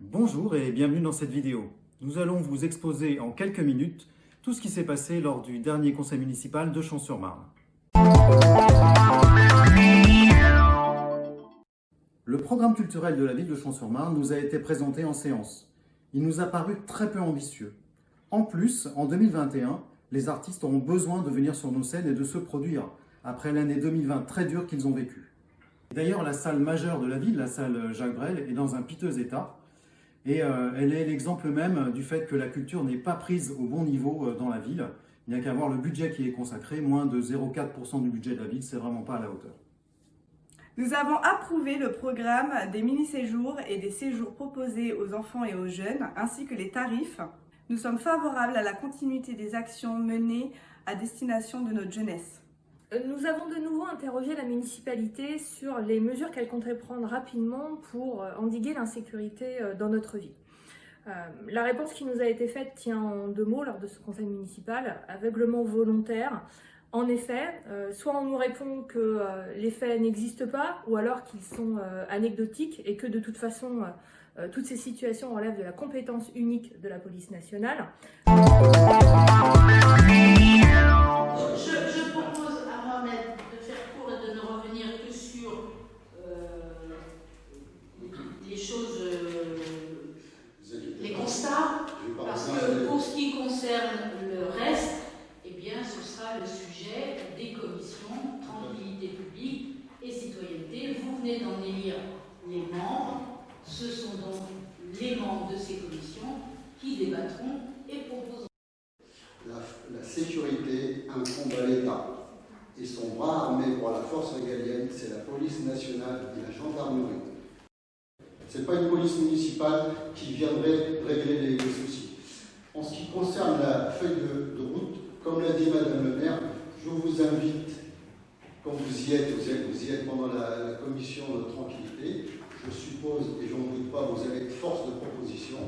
Bonjour et bienvenue dans cette vidéo. Nous allons vous exposer en quelques minutes tout ce qui s'est passé lors du dernier conseil municipal de Champs-sur-Marne. Le programme culturel de la ville de Champs-sur-Marne nous a été présenté en séance. Il nous a paru très peu ambitieux. En plus, en 2021, les artistes auront besoin de venir sur nos scènes et de se produire, après l'année 2020 très dure qu'ils ont vécue. D'ailleurs, la salle majeure de la ville, la salle Jacques Brel, est dans un piteux état. Et elle est l'exemple même du fait que la culture n'est pas prise au bon niveau dans la ville. Il n'y a qu'à voir le budget qui est consacré, moins de 0,4% du budget de la ville, c'est vraiment pas à la hauteur. Nous avons approuvé le programme des mini-séjours et des séjours proposés aux enfants et aux jeunes, ainsi que les tarifs. Nous sommes favorables à la continuité des actions menées à destination de notre jeunesse. Nous avons de nouveau interrogé la municipalité sur les mesures qu'elle compterait prendre rapidement pour endiguer l'insécurité dans notre ville. La réponse qui nous a été faite tient en deux mots lors de ce conseil municipal: aveuglement volontaire. En effet, soit on nous répond que les faits n'existent pas, ou alors qu'ils sont anecdotiques et que de toute façon, toutes ces situations relèvent de la compétence unique de la police nationale. Je propose à Mohamed de faire court et de ne revenir que sur les choses, les constats, parce que pour ce qui concerne le reste, eh bien, ce sera le sujet des commissions tranquillité publique et citoyenneté. Vous venez d'en élire les membres, ce sont donc les membres de ces commissions qui débattront et proposeront. La sécurité incombe à l'État et son bras armé pour la force régalienne, c'est la police nationale et la gendarmerie. Ce n'est pas une police municipale qui viendrait régler les soucis. En ce qui concerne la feuille de route, comme l'a dit Madame le maire, je vous invite, quand vous y êtes pendant la commission de tranquillité, je suppose, et j'en doute pas, vous avez force de proposition.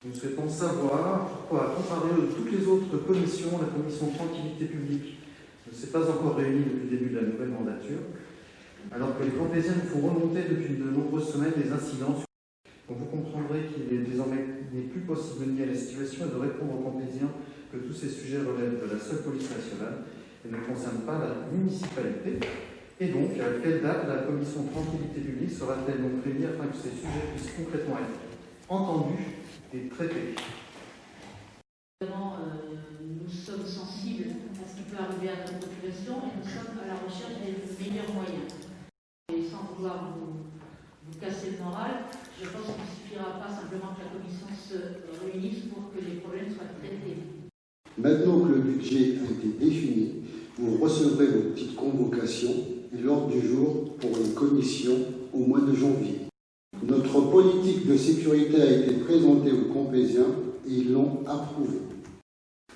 Nous souhaitons savoir pourquoi, comparé de toutes les autres commissions, la commission tranquillité publique ne s'est pas encore réunie depuis le début de la nouvelle mandature, alors que les Campésiens nous font remonter depuis de nombreuses semaines des incidents. Donc vous comprendrez qu'il est désormais plus possible de nier la situation et de répondre aux Campésiens que tous ces sujets relèvent de la seule police nationale et ne concernent pas la municipalité. Et donc, à quelle date la commission tranquillité publique sera-t-elle donc réunie afin que ces sujets puissent concrètement être entendus et traités? Évidemment, nous sommes sensibles à ce qui peut arriver à notre population et nous sommes à la recherche des meilleurs moyens. Et sans vouloir vous casser le moral, je pense qu'il ne suffira pas simplement que la commission se réunisse pour que les problèmes soient traités. Maintenant que le budget a été défini, vous recevrez vos petites convocations et l'ordre du jour pour une commission au mois de janvier. Notre politique de sécurité a été présentée aux Campésiens et ils l'ont approuvée.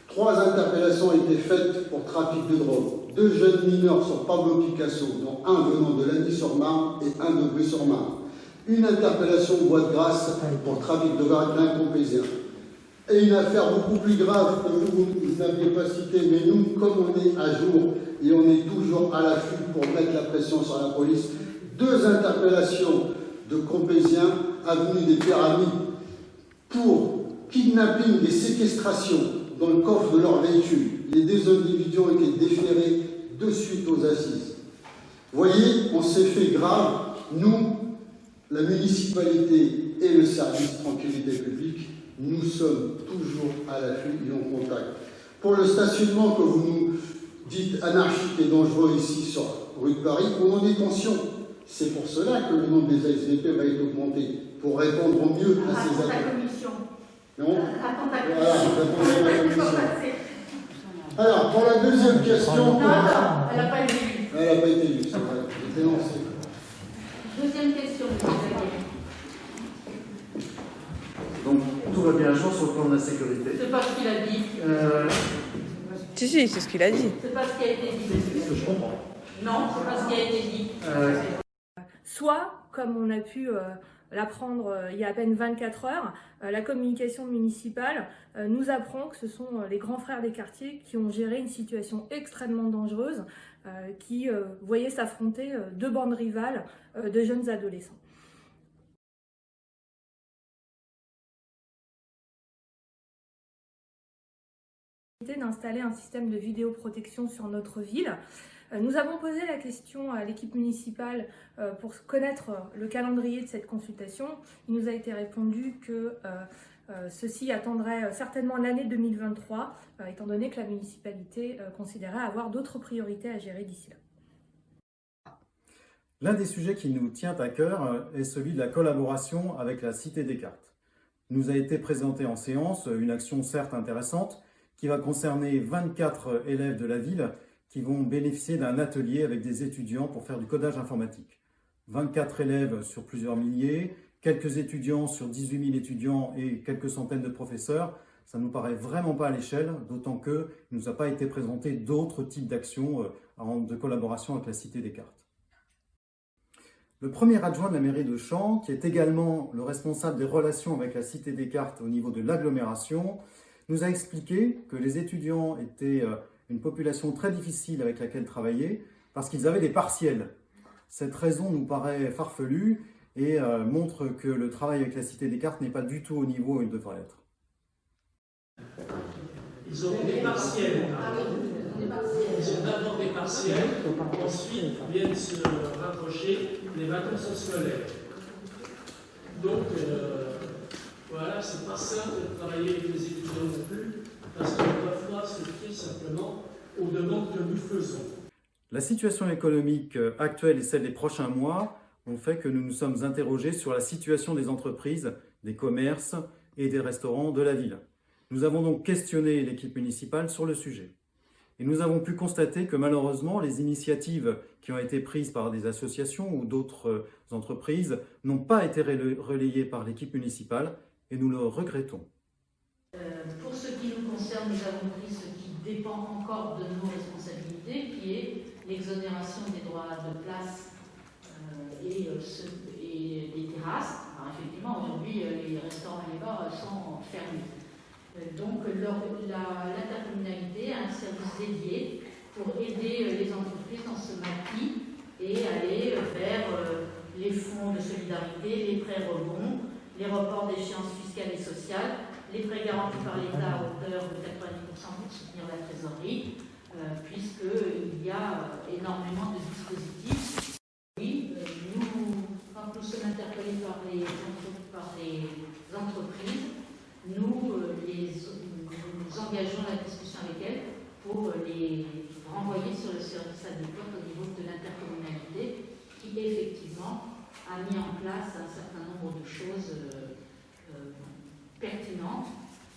3 interpellations ont été faites pour trafic de drogue. 2 jeunes mineurs sur Pablo Picasso, dont un venant de Lagny-sur-Marne et un de Brie-sur-Marne. Une interpellation au Bois de Grâce pour trafic de variclin campésien. Et une affaire beaucoup plus grave que vous n'aviez pas citée, mais nous, comme on est à jour et on est toujours à l'affût pour mettre la pression sur la police, 2 interpellations de Campésiens avenue des Pyramides pour kidnapping et séquestration dans le coffre de leur véhicule. Les 2 individus ont été déférés de suite aux assises. Vous voyez, on s'est fait grave, nous, la municipalité et le service tranquillité publique, nous sommes toujours à l'affût et en contact. Pour le stationnement que vous nous dites anarchique et dangereux ici sur rue de Paris, ou en détention, c'est pour cela que le nombre des ASVP va être augmenté, pour répondre au mieux à ces attentes. Non ? Voilà, la commission. Alors, pour la deuxième question... Non, elle n'a pas été lue. Elle n'a pas été lue, c'est vrai. Elle était lancée. Deuxième question, M. Zaguet. Donc tout va bien à jour sur le plan de la sécurité. C'est pas ce qu'il a dit. Si, c'est ce qu'il a dit. C'est pas ce qui a été dit. Je comprends. Non, c'est pas ce qui a été dit. Soit, comme on a pu l'apprendre il y a à peine 24 heures, la communication municipale nous apprend que ce sont les grands frères des quartiers qui ont géré une situation extrêmement dangereuse, qui voyaient s'affronter 2 bandes rivales de jeunes adolescents. d'installer un système de vidéoprotection sur notre ville. Nous avons posé la question à l'équipe municipale pour connaître le calendrier de cette consultation. Il nous a été répondu que ceci attendrait certainement l'année 2023, étant donné que la municipalité considérait avoir d'autres priorités à gérer d'ici là. L'un des sujets qui nous tient à cœur est celui de la collaboration avec la Cité Descartes. Il nous a été présenté en séance une action certes intéressante qui va concerner 24 élèves de la ville qui vont bénéficier d'un atelier avec des étudiants pour faire du codage informatique. 24 élèves sur plusieurs milliers, quelques étudiants sur 18 000 étudiants et quelques centaines de professeurs. Ça ne nous paraît vraiment pas à l'échelle, d'autant qu'il ne nous a pas été présenté d'autres types d'actions de collaboration avec la Cité Descartes. Le premier adjoint de la mairie de Champs, qui est également le responsable des relations avec la Cité Descartes au niveau de l'agglomération, nous a expliqué que les étudiants étaient une population très difficile avec laquelle travailler parce qu'ils avaient des partiels. Cette raison nous paraît farfelue et montre que le travail avec la Cité Descartes n'est pas du tout au niveau où il devrait être. Ils ont des partiels. Ils ont d'abord des partiels, ensuite viennent se rapprocher des vacances scolaires. Donc, voilà, c'est pas simple de travailler avec les étudiants non plus, parce qu'ils ne peuvent pas se fier simplement aux demandes que nous faisons. La situation économique actuelle et celle des prochains mois ont fait que nous nous sommes interrogés sur la situation des entreprises, des commerces et des restaurants de la ville. Nous avons donc questionné l'équipe municipale sur le sujet. Et nous avons pu constater que malheureusement, les initiatives qui ont été prises par des associations ou d'autres entreprises n'ont pas été relayées par l'équipe municipale et nous le regrettons. Pour ce qui nous concerne, nous avons pris ce qui dépend encore de nos responsabilités, qui est l'exonération des droits de place et des terrasses. Alors effectivement, aujourd'hui, les restaurants et les bars sont fermés. Donc l'intercommunalité a un service dédié pour aider les entreprises dans ce maquis et aller vers les fonds de solidarité, les prêts rebonds, les reports d'échéances fiscales et sociales, les prêts garantis par l'État à hauteur de 90% pour soutenir la trésorerie, puisqu'il y a énormément de dispositifs. Oui, quand nous sommes interpellés par les entreprises, nous engageons la discussion avec elles pour les renvoyer sur le service adéquat au niveau de l'intercommunalité qui effectivement a mis en place un certain nombre de choses pertinentes.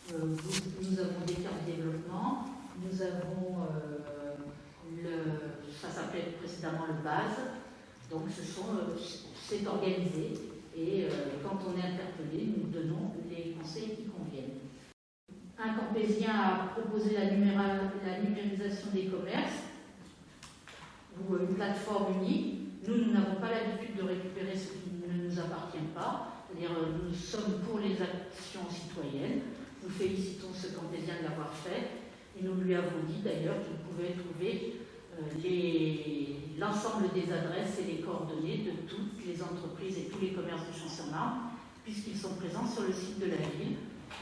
Nous avons des cartes de développement, nous avons ça s'appelait précédemment le BASE, donc c'est organisé. Et quand on est interpellé, nous donnons les conseils qui conviennent. Un Campésien a proposé la numérisation des commerces ou une plateforme unique. Nous n'avons pas l'habitude de récupérer ce qui ne nous appartient pas. C'est-à-dire, nous sommes pour les actions citoyennes. Nous félicitons ce Campésien de l'avoir fait. Et nous lui avons dit d'ailleurs qu'il pouvait trouver l'ensemble des adresses et les coordonnées de toutes les entreprises et tous les commerces de Champs-sur-Marne, puisqu'ils sont présents sur le site de la ville.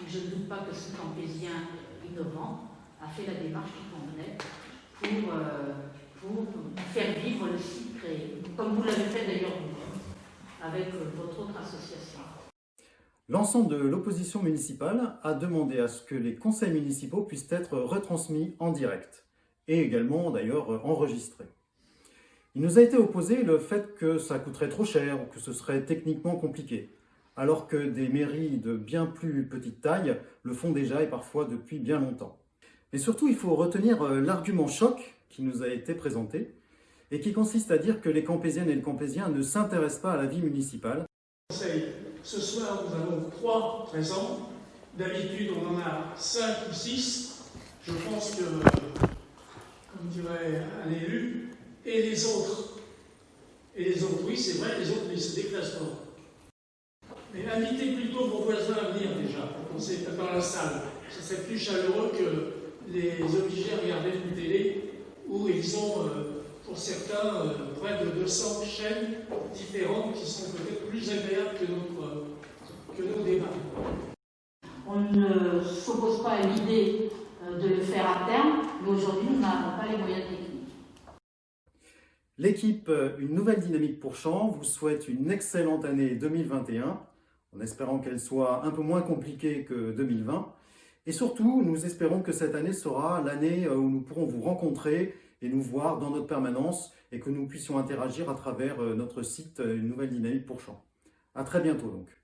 Je ne doute pas que ce Campésien innovant a fait la démarche qui convenait pour faire vivre le site créé, comme vous l'avez fait d'ailleurs vous-même, avec votre autre association. L'ensemble de l'opposition municipale a demandé à ce que les conseils municipaux puissent être retransmis en direct et également d'ailleurs enregistrés. Il nous a été opposé le fait que ça coûterait trop cher ou que ce serait techniquement compliqué, alors que des mairies de bien plus petite taille le font déjà et parfois depuis bien longtemps. Et surtout, il faut retenir l'argument choc qui nous a été présenté et qui consiste à dire que les Campésiennes et les Campésiens ne s'intéressent pas à la vie municipale. Ce soir, nous avons 3 présents. D'habitude, on en a 5 ou 6. Je pense que, comme dirait un élu, et les autres, oui, c'est vrai, les autres, ils se déplacent pas. Mais invitez plutôt vos voisins à venir déjà, pour commencer dans la salle. Ce serait plus chaleureux que les obliger à regarder une télé où ils ont, pour certains, près de 200 chaînes différentes qui sont peut-être plus agréables que nos débats. On ne s'oppose pas à l'idée de le faire à terme, mais aujourd'hui, nous n'avons pas les moyens techniques. L'équipe Une Nouvelle Dynamique pour Champs vous souhaite une excellente année 2021, en espérant qu'elle soit un peu moins compliquée que 2020. Et surtout, nous espérons que cette année sera l'année où nous pourrons vous rencontrer et nous voir dans notre permanence et que nous puissions interagir à travers notre site Une Nouvelle Dynamique pour Champs. À très bientôt donc.